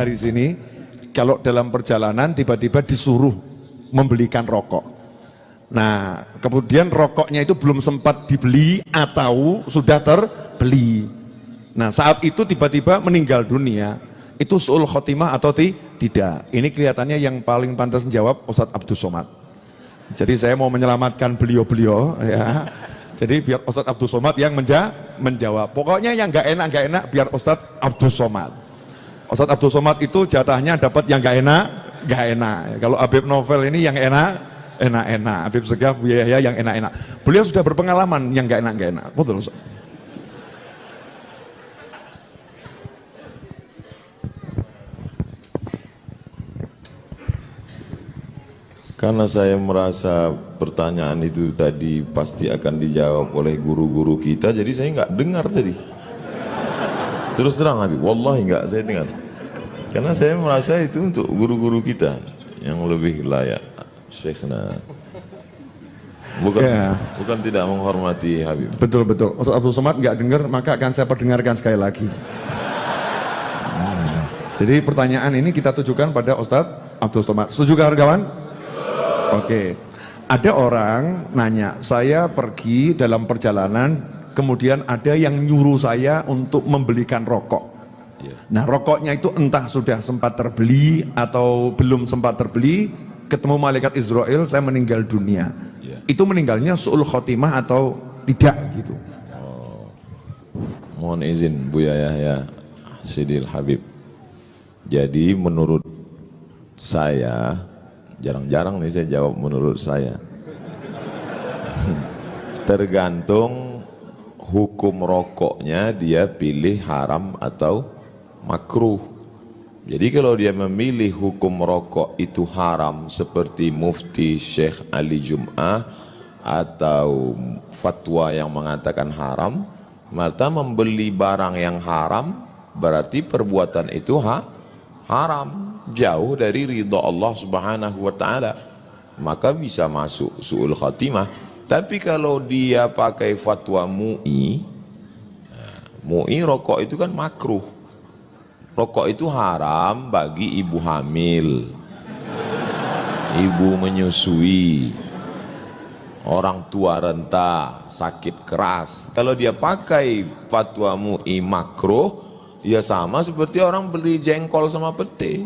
dari sini, kalau dalam perjalanan tiba-tiba disuruh membelikan rokok. Nah, kemudian rokoknya itu belum sempat dibeli atau sudah terbeli. Nah, saat itu tiba-tiba meninggal dunia. Itu su'ul khotimah atau tidak? Ini kelihatannya yang paling pantas menjawab Ustadz Abdus Somad. Jadi saya mau menyelamatkan beliau-beliau ya. Jadi biar Ustadz Abdus Somad yang menjawab. Pokoknya yang nggak enak biar Ustadz Abdus Somad. Ustadz Abdus Somad itu jatahnya dapat yang nggak enak. Kalau Habib Novel ini yang enak. Habib Segaf ya yang enak. Beliau sudah berpengalaman yang nggak enak. Betul Ustaz. Karena saya merasa pertanyaan itu tadi pasti akan dijawab oleh guru-guru kita, jadi saya nggak dengar tadi. Terus terang Habib, wallahi nggak saya dengar. Karena saya merasa itu untuk guru-guru kita yang lebih layak. Syekhna. Bukan tidak menghormati Habib. Betul. Ustaz Abdul Somad nggak dengar, maka akan saya perdengarkan sekali lagi. Jadi pertanyaan ini kita tujukan pada Ustaz Abdul Somad. Setuju kawan-kawan? Oke, ada orang nanya, saya pergi dalam perjalanan, kemudian ada yang nyuruh saya untuk membelikan rokok. Nah, rokoknya itu entah sudah sempat terbeli atau belum sempat terbeli, ketemu malaikat Israel, saya meninggal dunia. Itu meninggalnya su'ul khotimah atau tidak gitu? Mohon izin Buya Yahya Sidil Habib. Jadi menurut saya, jarang-jarang nih saya jawab menurut saya. Tergantung hukum rokoknya, dia pilih haram atau makruh. Jadi kalau dia memilih hukum rokok itu haram seperti Mufti Syekh Ali Jum'ah atau fatwa yang mengatakan haram, maka membeli barang yang haram berarti perbuatan itu haram, jauh dari ridha Allah Subhanahu wa taala, maka bisa masuk su'ul khatimah. Tapi kalau dia pakai fatwa MUI rokok itu kan makruh. Rokok itu haram bagi ibu hamil, ibu menyusui, orang tua renta, sakit keras. Kalau dia pakai fatwa MUI makruh, ya sama seperti orang beli jengkol sama pete.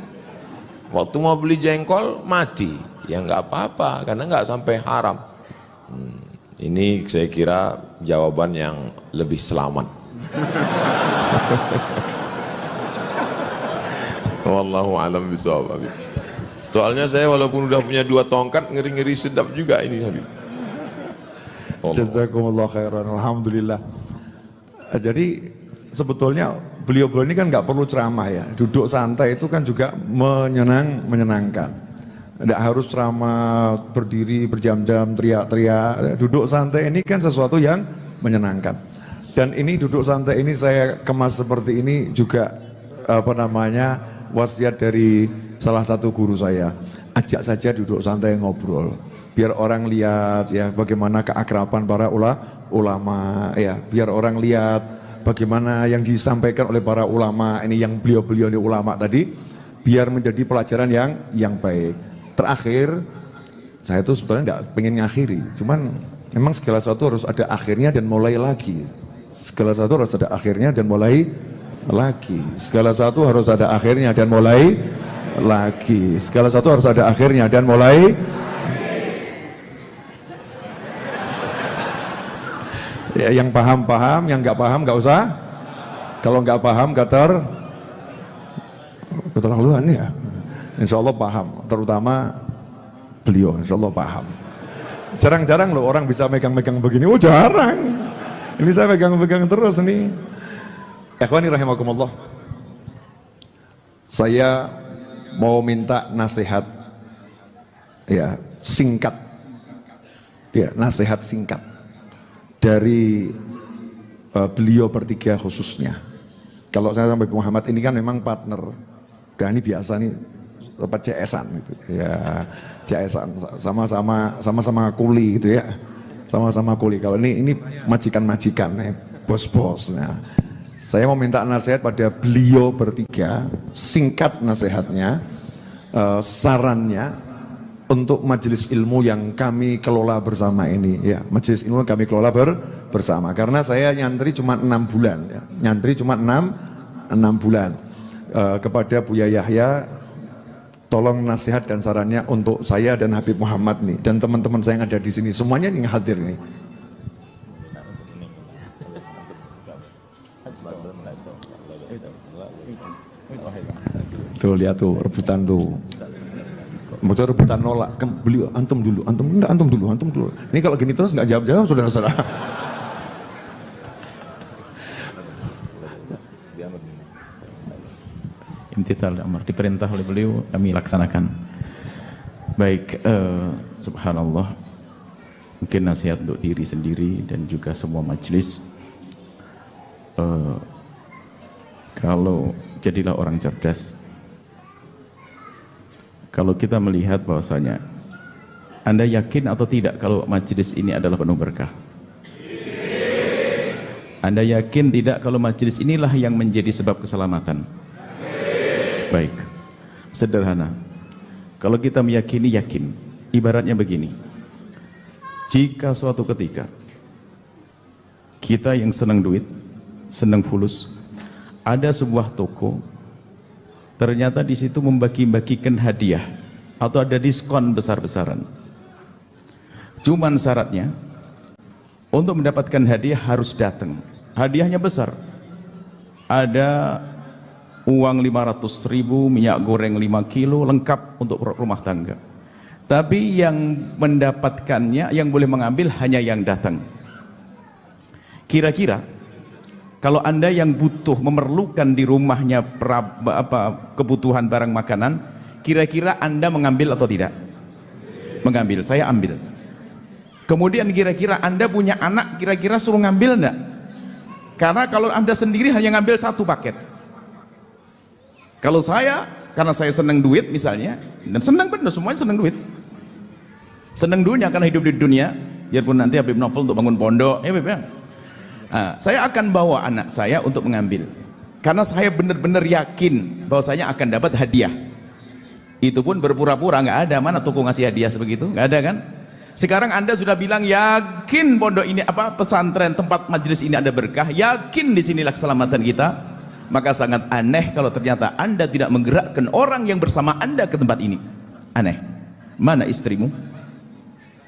Waktu mau beli jengkol mati, ya nggak apa-apa karena nggak sampai haram. Ini saya kira jawaban yang lebih selamat. Wallahu a'lam bishawab, Habib. Soalnya saya walaupun udah punya 2 tongkat, ngeri-ngeri sedap juga ini, Habib. Jazakumullah khairan, alhamdulillah. Jadi sebetulnya beliau-beliau ini kan nggak perlu ceramah ya, duduk santai itu kan juga menyenangkan. Tidak harus ceramah berdiri berjam-jam teriak-teriak, duduk santai ini kan sesuatu yang menyenangkan. Dan ini duduk santai ini saya kemas seperti ini juga wasiat dari salah satu guru saya. Ajak saja duduk santai ngobrol, biar orang lihat ya bagaimana keakraban para ulama ya, biar orang lihat bagaimana yang disampaikan oleh para ulama ini, yang beliau-beliau ini ulama tadi, biar menjadi pelajaran yang baik. Terakhir, saya tuh sebetulnya tidak pengen ngakhiri, cuman memang segala sesuatu harus ada akhirnya dan mulai lagi. Segala sesuatu harus ada akhirnya dan mulai lagi. Segala sesuatu harus ada akhirnya dan mulai lagi. Segala sesuatu harus ada akhirnya dan mulai. Ya, yang paham, yang nggak paham nggak usah. Kalau nggak paham keterlaluan ya. Insya Allah paham, terutama beliau, insya Allah paham. Jarang-jarang loh orang bisa megang-megang begini, jarang. Ini saya megang-megang terus nih. Ikhwani rahimakumullah. Saya mau minta nasihat, ya singkat, ya nasihat singkat dari beliau bertiga khususnya. Kalau saya sampai Muhammad ini kan memang partner, dan ini biasa nih apa CS-an gitu ya, CS-an sama-sama kuli gitu ya, sama-sama kuli. Kalau ini majikan-majikan ya, bos-bos. Nah, Saya mau minta nasihat pada beliau bertiga, singkat nasihatnya, sarannya untuk majelis ilmu yang kami kelola bersama ini. Ya, majelis ilmu yang kami kelola bersama. Karena saya nyantri cuma 6 bulan, ya. Nyantri cuma 6 bulan. Kepada Buya Yahya, tolong nasihat dan sarannya untuk saya dan Habib Muhammad nih, dan teman-teman saya yang ada di sini, semuanya yang hadir nih. Tuh lihat tuh rebutan tuh, maksudnya rebutan nolak kan, beliau antum dulu, antum dulu. Ini kalau gini terus nggak jawab saudara-saudara. Imtithal amr, diperintah oleh beliau kami laksanakan. Baik, subhanallah, mungkin nasihat untuk diri sendiri dan juga semua majelis. Kalau jadilah orang cerdas. Kalau kita melihat bahwasanya Anda yakin atau tidak kalau majelis ini adalah penuh berkah? Anda yakin tidak kalau majelis inilah yang menjadi sebab keselamatan? Baik, sederhana. Kalau kita meyakini, yakin. Ibaratnya begini, jika suatu ketika kita yang senang duit, senang fulus, ada sebuah toko, ternyata di situ membagi-bagikan hadiah atau ada diskon besar-besaran. Cuman syaratnya untuk mendapatkan hadiah harus datang. Hadiahnya besar. Ada uang 500.000, minyak goreng 5 kilo, lengkap untuk rumah tangga. Tapi yang mendapatkannya, yang boleh mengambil hanya yang datang. Kira-kira kalau Anda yang butuh, memerlukan di rumahnya kebutuhan barang makanan, kira-kira Anda mengambil atau tidak? Mengambil, saya ambil. Kemudian kira-kira Anda punya anak, kira-kira suruh ngambil enggak? Karena kalau Anda sendiri hanya ngambil 1 paket. Kalau saya, karena saya senang duit misalnya, dan senang benar, semuanya senang duit. Senang dunia karena hidup di dunia, biarpun nanti Habib Novel untuk bangun pondok, ya Habib ya. Nah, saya akan bawa anak saya untuk mengambil, karena saya benar-benar yakin bahwa saya akan dapat hadiah. Itu pun berpura-pura, nggak ada, mana toko ngasih hadiah sebegitu, nggak ada kan? Sekarang Anda sudah bilang yakin pondok ini, pesantren tempat majelis ini ada berkah, yakin di sinilah keselamatan kita. Maka sangat aneh kalau ternyata Anda tidak menggerakkan orang yang bersama Anda ke tempat ini. Aneh. Mana istrimu?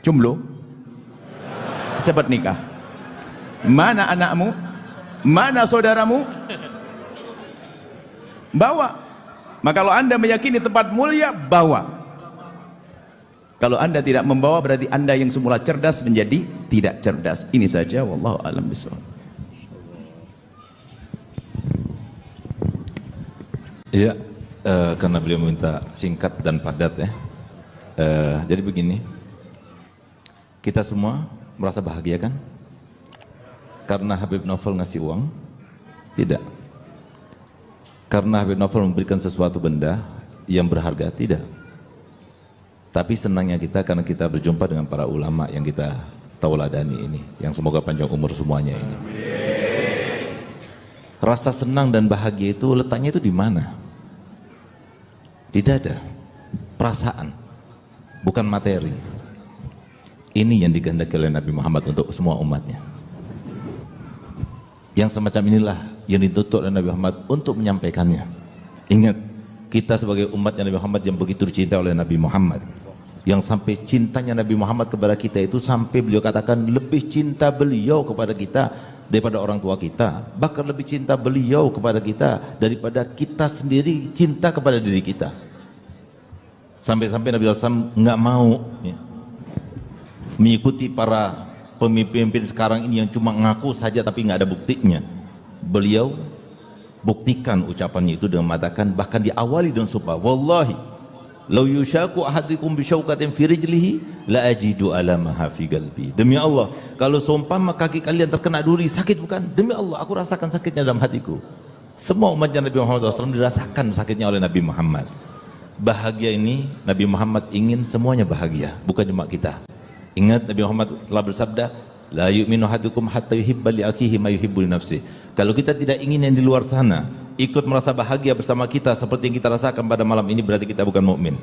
Jomblo? Cepat nikah. Mana anakmu? Mana saudaramu? Bawa. Maka kalau Anda meyakini tempat mulia, bawa. Kalau Anda tidak membawa, berarti Anda yang semula cerdas menjadi tidak cerdas. Ini saja, wallahu a'lam bishawab. Iya, karena beliau minta singkat dan padat ya. Jadi begini, kita semua merasa bahagia kan? Karena Habib Novel ngasih uang? Tidak. Karena Habib Novel memberikan sesuatu benda yang berharga? Tidak. Tapi senangnya kita karena kita berjumpa dengan para ulama yang kita tauladani ini, yang semoga panjang umur semuanya ini. Rasa senang dan bahagia itu letaknya itu di mana? Di dada, perasaan, bukan materi. Ini yang digandaki oleh Nabi Muhammad untuk semua umatnya. Yang semacam inilah yang dituntut oleh Nabi Muhammad untuk menyampaikannya. Ingat, kita sebagai umatnya Nabi Muhammad yang begitu dicintai oleh Nabi Muhammad, yang sampai cintanya Nabi Muhammad kepada kita itu sampai beliau katakan lebih cinta beliau kepada kita daripada orang tua kita, bahkan lebih cinta beliau kepada kita daripada kita sendiri cinta kepada diri kita. Sampai-sampai Nabi SAW nggak mau ya, mengikuti para pemimpin sekarang ini yang cuma ngaku saja tapi nggak ada buktinya. Beliau buktikan ucapannya itu dengan mengatakan, bahkan diawali dengan sumpah, wallahi law yushaku ahadukum bisyaukatin fi rijlihi la ajidu alamaha fi qalbi. Demi Allah, kalau seumpama kaki kalian terkena duri, sakit bukan? Demi Allah, aku rasakan sakitnya dalam hatiku. Semua umatnya Nabi Muhammad SAW dirasakan sakitnya oleh Nabi Muhammad. Bahagia ini Nabi Muhammad ingin semuanya bahagia, bukan cuma kita. Ingat Nabi Muhammad telah bersabda, la yu'minu ahadukum hatta yuhibba li akhihi ma yuhibbu li nafsihi. Kalau kita tidak ingin yang di luar sana ikut merasa bahagia bersama kita seperti yang kita rasakan pada malam ini, berarti kita bukan mukmin.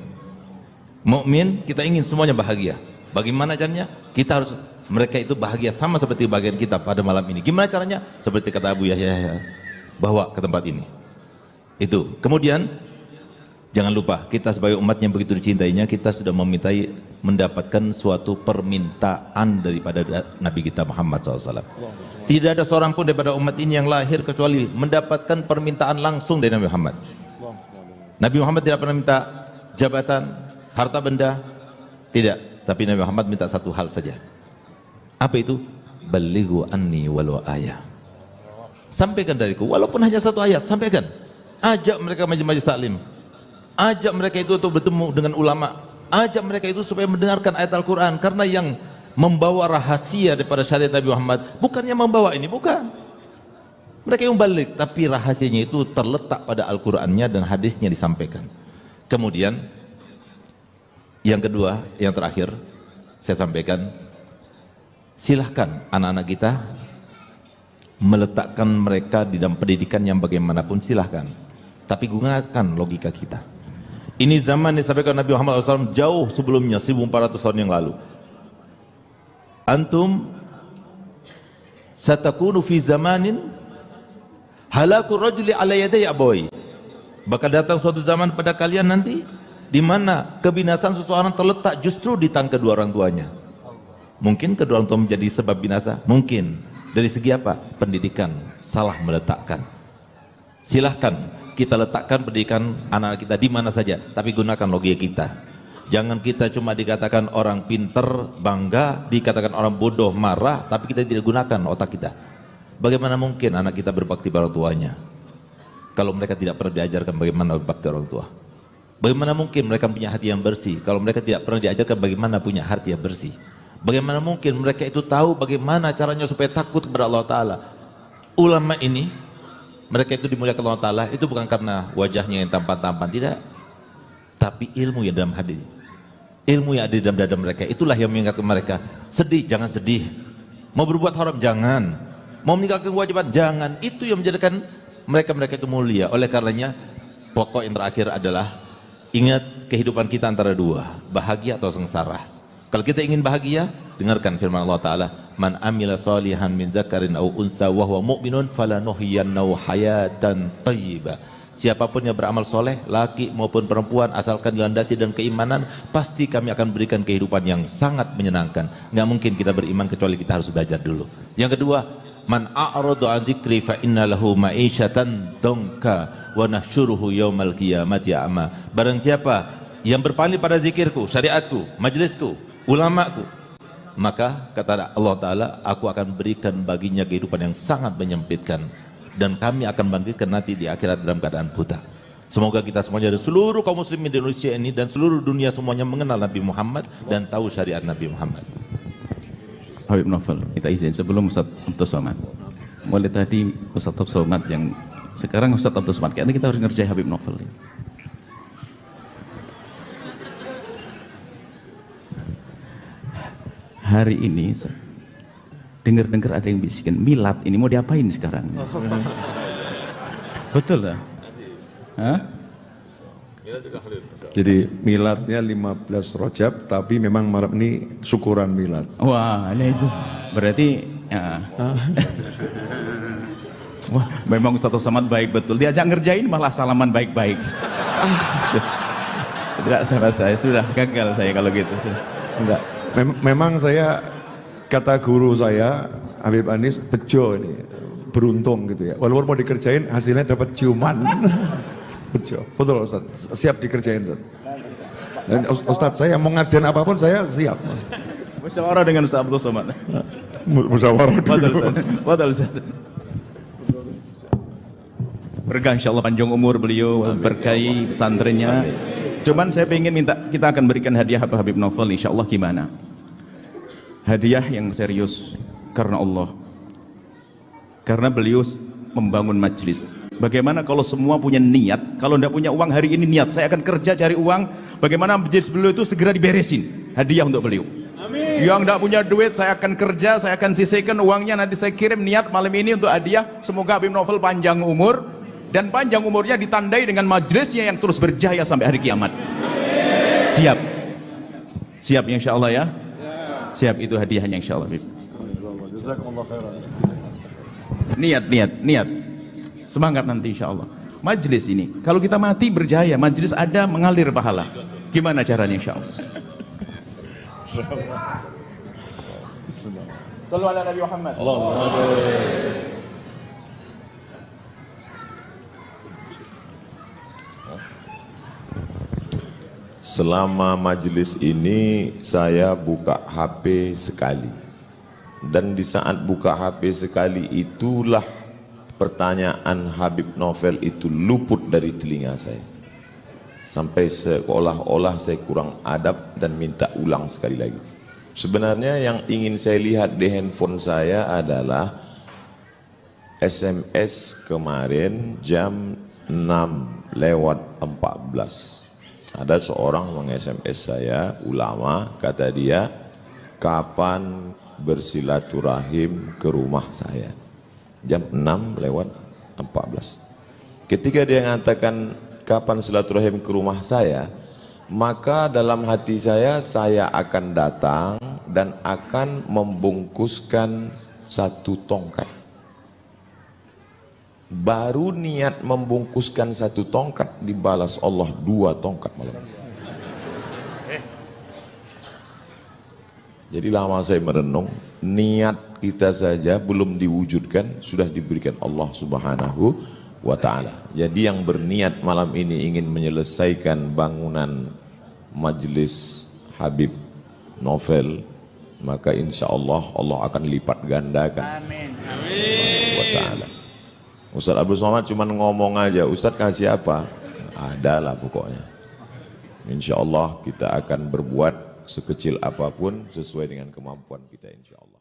Mukmin kita ingin semuanya bahagia. Bagaimana caranya? Kita harus mereka itu bahagia sama seperti bagian kita pada malam ini. Gimana caranya? Seperti kata Abu Yahya, bawa ke tempat ini. Itu. Kemudian jangan lupa, kita sebagai umat yang begitu dicintainya, kita sudah mendapatkan suatu permintaan daripada Nabi kita Muhammad SAW. Tidak ada seorang pun daripada umat ini yang lahir kecuali mendapatkan permintaan langsung dari Nabi Muhammad. Nabi Muhammad tidak pernah minta jabatan, harta benda, tidak. Tapi Nabi Muhammad minta satu hal saja. Apa itu? Balighu anni walau ayah. Sampaikan dariku, walaupun hanya satu ayat, sampaikan. Ajak mereka majelis taklim. Ajak mereka itu untuk bertemu dengan ulama. Ajak mereka itu supaya mendengarkan ayat Al-Quran. Karena yang membawa rahasia daripada syariat Nabi Muhammad bukannya membawa ini, bukan. Mereka yang balik, tapi rahasianya itu terletak pada Al-Qurannya dan hadisnya disampaikan. Kemudian yang kedua, yang terakhir saya sampaikan, silahkan anak-anak kita meletakkan mereka di dalam pendidikan yang bagaimanapun, silahkan, tapi gunakan logika kita. Ini zaman disampaikan Nabi Muhammad SAW jauh sebelumnya, 1400 tahun yang lalu. Antum satakunu fi zamanin halaku rajuli ala yaday abawai. Bakal datang suatu zaman pada kalian nanti di mana kebinasaan seseorang terletak justru di tangan kedua orang tuanya. Mungkin kedua orang tua menjadi sebab binasa, mungkin. Dari segi apa? Pendidikan salah meletakkan. Silahkan kita letakkan pendidikan anak kita di mana saja, tapi gunakan logika kita. Jangan kita cuma dikatakan orang pinter bangga, dikatakan orang bodoh marah, tapi kita tidak gunakan otak kita. Bagaimana mungkin anak kita berbakti pada orang tuanya kalau mereka tidak pernah diajarkan bagaimana berbakti orang tua? Bagaimana mungkin mereka punya hati yang bersih kalau mereka tidak pernah diajarkan bagaimana punya hati yang bersih? Bagaimana mungkin mereka itu tahu bagaimana caranya supaya takut kepada Allah Ta'ala? Ulama ini, mereka itu dimuliakan Allah Ta'ala, itu bukan karena wajahnya yang tampan-tampan, tidak, tapi ilmu yang dalam hati, ilmu yang ada di dalam dada mereka, itulah yang mengingatkan mereka. Sedih, jangan sedih. Mau berbuat haram, jangan. Mau meninggalkan kewajiban, jangan. Itu yang menjadikan mereka itu mulia. Oleh karenanya, pokok yang terakhir adalah ingat kehidupan kita antara dua, bahagia atau sengsara. Kalau kita ingin bahagia, dengarkan firman Allah Ta'ala, man amila salihan min zakarin au unsa wa huwa mu'minun falanuhyiyannahu hayatan thayyibah. Siapapun yang beramal soleh, laki maupun perempuan, asalkan dilandasi dan keimanan, pasti kami akan berikan kehidupan yang sangat menyenangkan. Nggak mungkin kita beriman kecuali kita harus belajar dulu. Yang kedua, man a'radu an dzikri fa inna lahu ma'isyatan dongka wa nahsyuruhu yaumal qiyamati a'ma. Barang siapa yang berpaling pada zikirku, syariatku, majelisku, ulamaku, maka kata Allah Ta'ala, aku akan berikan baginya kehidupan yang sangat menyempitkan, dan kami akan bangkitkan nanti di akhirat dalam keadaan buta. Semoga kita semuanya dan seluruh kaum muslimin di Indonesia ini dan seluruh dunia semuanya mengenal Nabi Muhammad dan tahu syariat Nabi Muhammad. Habib Novel, kita izin sebelum Ustaz Abdul Somad. Mulai tadi Ustaz Abdul Somad yang sekarang Ustaz Abdul Somad, kayaknya kita harus ngerjain Habib Novel. Hari ini dengar-dengar ada yang bisikin milad ini mau diapain sekarang? Betul lah. Hah? Jadi miladnya 15 Rajab, tapi memang malam ini syukuran milad. Wah, ini itu berarti ya. Wah, memang Ustaz Somad baik betul. Diajak ngerjain malah salaman baik-baik. Tidak salah, saya sudah gagal saya kalau gitu. Enggak. Memang saya, kata guru saya Habib Anis, bejo ini, beruntung gitu ya. Walaupun mau dikerjain hasilnya dapat ciuman. Bejo, betul Ustaz, siap dikerjain Ustaz. Dan Ustaz saya mau ngajarin apapun saya siap. Musyawarah dengan Ustaz Abdul Somad. Musyawarah dulu. Betul Ustaz. Berkah insyaallah panjang umur beliau, berkahi pesantrennya. Cuman saya ingin minta, kita akan berikan hadiah Habib Novel insyaallah. Gimana? Hadiah yang serius karena Allah, karena beliau membangun majelis. Bagaimana kalau semua punya niat? Kalau tidak punya uang hari ini niat, saya akan kerja cari uang. Bagaimana majelis beliau itu segera diberesin? Hadiah untuk beliau. Amin. Yang tidak punya duit, saya akan kerja, saya akan sisihkan uangnya, nanti saya kirim niat malam ini untuk hadiah. Semoga Habib Novel panjang umur, dan panjang umurnya ditandai dengan majelisnya yang terus berjaya sampai hari kiamat. Siap? Siap insya Allah ya? Siap, itu hadiahnya insya Allah, Habib. Niat. Semangat nanti insya Allah. Majelis ini, kalau kita mati berjaya, majelis ada mengalir pahala. Gimana caranya insya Allah? Sallu ala Nabi Muhammad. Selama majelis ini saya buka HP sekali, dan di saat buka HP sekali itulah pertanyaan Habib Novel itu luput dari telinga saya, sampai seolah-olah saya kurang adab dan minta ulang sekali lagi. Sebenarnya yang ingin saya lihat di handphone saya adalah SMS kemarin jam 6:14. Ada seorang meng-SMS saya, ulama, kata dia, kapan bersilaturahim ke rumah saya? Jam 6:14. Ketika dia mengatakan kapan silaturahim ke rumah saya, maka dalam hati saya akan datang dan akan membungkuskan satu tongkat. Baru niat membungkuskan satu tongkat dibalas Allah 2 tongkat malam. Jadi lama saya merenung, niat kita saja belum diwujudkan sudah diberikan Allah Subhanahu wa ta'ala. Jadi yang berniat malam ini ingin menyelesaikan bangunan majelis Habib Novel, maka insya Allah Allah akan lipat gandakan. Amin. Wa ta'ala. Ustaz Abdul Somad cuma ngomong aja, Ustaz kasih apa? Adalah pokoknya. Insya Allah kita akan berbuat sekecil apapun sesuai dengan kemampuan kita insya Allah.